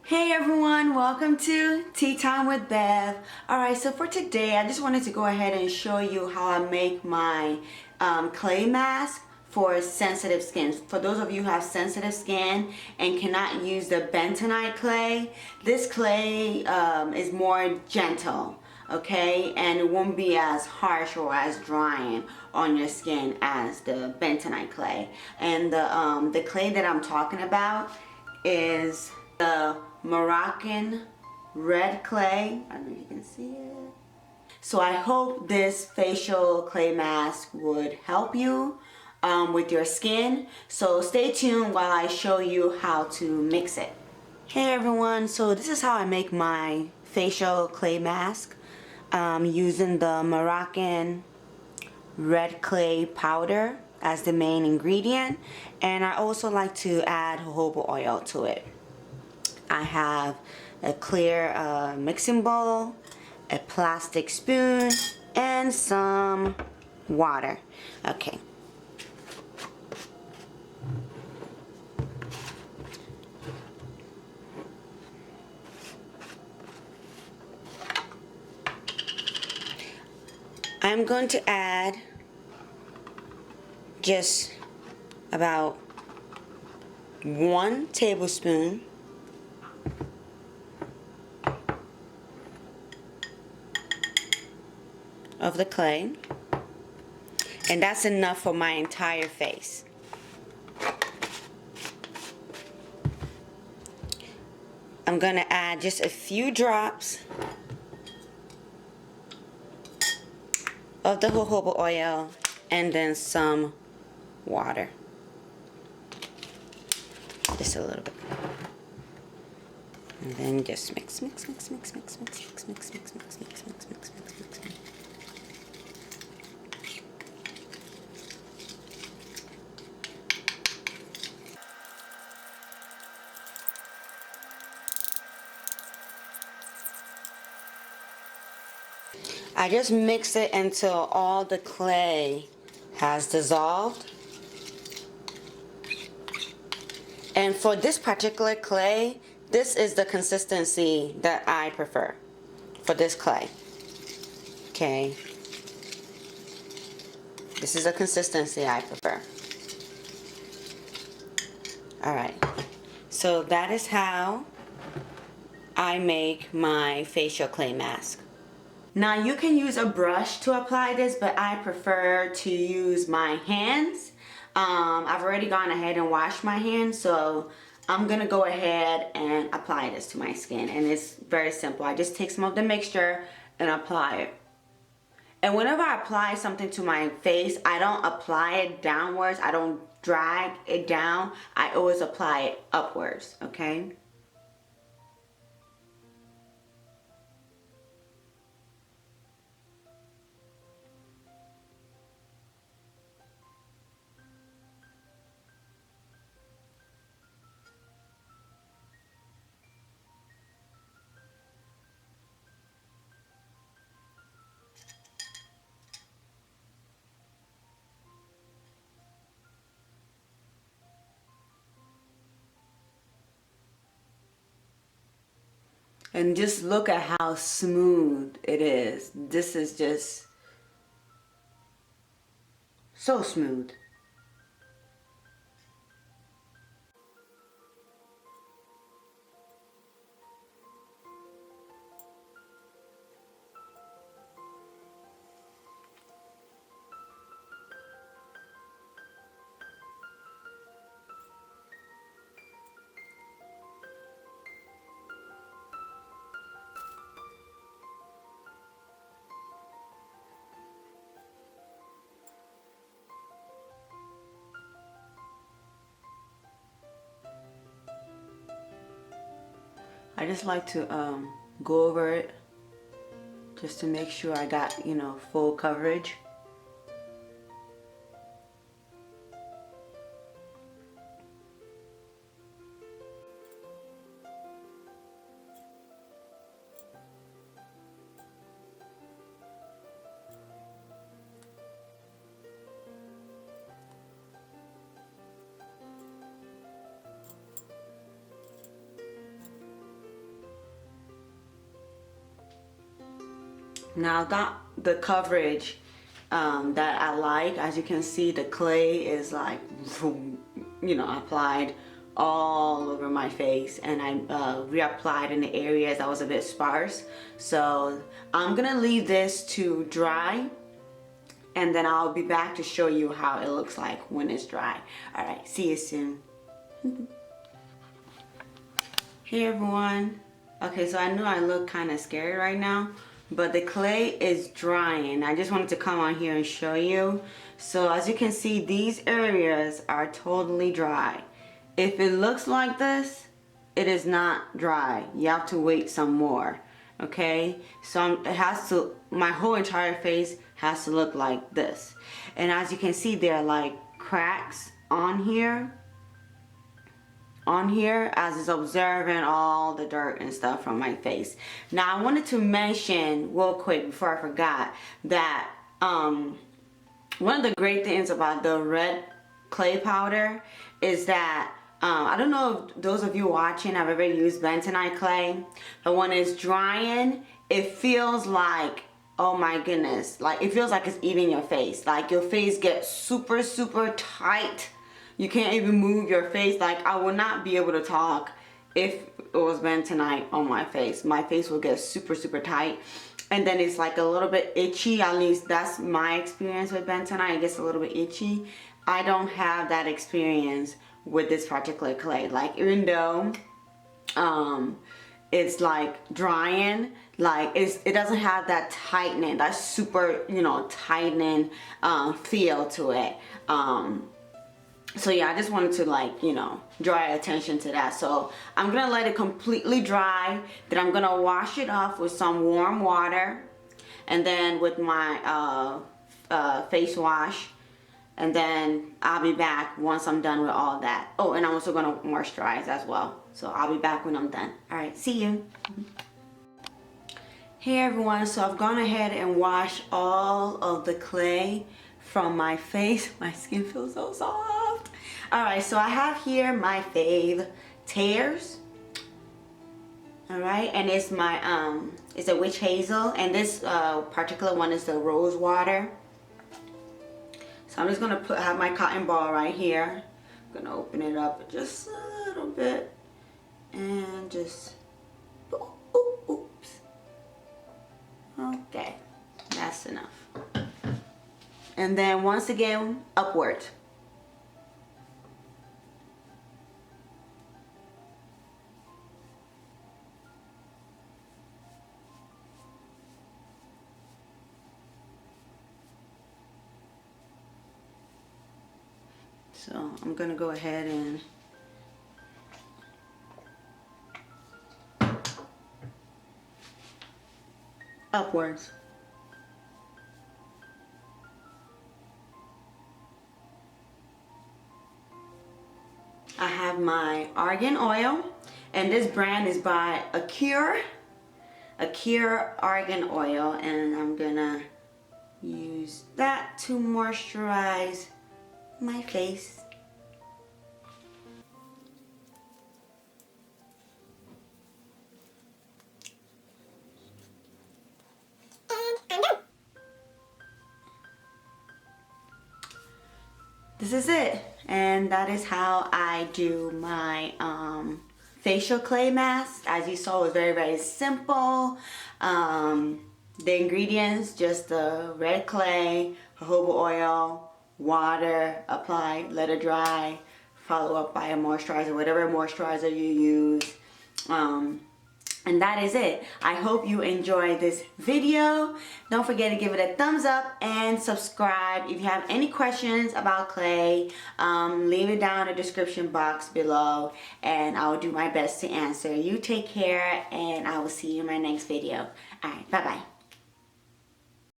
Hey everyone, welcome to Tea Time with Bev. Alright, so for today I just wanted to go ahead and show you how I make my clay mask for sensitive skin. For those of you who have sensitive skin and cannot use the bentonite clay, this clay is more gentle, okay, and it won't be as harsh or as drying on your skin as the bentonite clay. And the clay that I'm talking about is the Moroccan red clay. I don't know if you can see it. So I hope this facial clay mask would help you with your skin. So stay tuned while I show you how to mix it. Hey everyone, so this is how I make my facial clay mask using the Moroccan red clay powder as the main ingredient, and I also like to add jojoba oil to it. I have a clear mixing bowl, a plastic spoon, and some water. Okay. I'm going to add just about 1 tablespoon of the clay, and that's enough for my entire face. I'm gonna add just a few drops of the jojoba oil and then some water, just a little bit, and then just mix. I just mix it until all the clay has dissolved. And for this particular clay, this is the consistency that I prefer for this clay. Okay. This is a consistency I prefer. Alright. So that is how I make my facial clay mask. Now you can use a brush to apply this, but I prefer to use my hands. I've already gone ahead and washed my hands, so I'm gonna go ahead and apply this to my skin, and it's very simple. I just take some of the mixture and apply it. And whenever I apply something to my face, I don't apply it downwards. I don't drag it down. I always apply it upwards, okay? And just look at how smooth it is. This is just so smooth. I just like to go over it just to make sure I got, you know, full coverage. Now I got the coverage that I like. As you can see, the clay is like, you know, applied all over my face, and I reapplied in the areas that was a bit sparse. So I'm gonna leave this to dry, and then I'll be back to show you how it looks like when it's dry. All right, see you soon. Hey everyone. Okay, so I know I look kind of scary right now, but the clay is drying. I just wanted to come on here and show you. So as you can see, these areas are totally dry. If it looks like this, it is not dry. You have to wait some more. Okay, so it has to, my whole entire face has to look like this. And as you can see, there are like cracks on here as it's observing all the dirt and stuff from my face. Now I wanted to mention real quick before I forgot that one of the great things about the red clay powder is that I don't know if those of you watching have ever used bentonite clay, but when it's drying, it feels like, oh my goodness, like it feels like it's eating your face. Like your face gets super, super tight. You can't even move your face. Like I would not be able to talk if it was bentonite on my face. My face will get super, super tight. And then it's like a little bit itchy. At least that's my experience with bentonite. It gets a little bit itchy. I don't have that experience with this particular clay. Like even though it's like drying, like it doesn't have that tightening, that super, you know, tightening feel to it. So yeah, I just wanted to, like, you know, draw attention to that. So I'm gonna let it completely dry. Then I'm gonna wash it off with some warm water, and then with my face wash. And then I'll be back once I'm done with all that. Oh, and I'm also gonna moisturize as well. So I'll be back when I'm done. All right, see you. Hey everyone, so I've gone ahead and washed all of the clay from my face. My skin feels so soft. All right, so I have here my fave tears. All right, and it's my it's a witch hazel, and this particular one is the rose water. So I'm just gonna have my cotton ball right here. I'm gonna open it up just a little bit and just oops. Okay, that's enough. And then once again, upward. So I'm gonna go ahead and upwards. I have my argan oil, and this brand is by Acure argan oil, and I'm gonna use that to moisturize my face. This is it, and that is how I do my facial clay mask. As you saw, it was very, very simple. The ingredients, just the red clay, jojoba oil, water, apply, let it dry, follow up by a moisturizer, whatever moisturizer you use. And that is it. I hope you enjoyed this video. Don't forget to give it a thumbs up and subscribe. If you have any questions about clay, leave it down in the description box below, and I will do my best to answer. You take care, and I will see you in my next video. All right, bye-bye.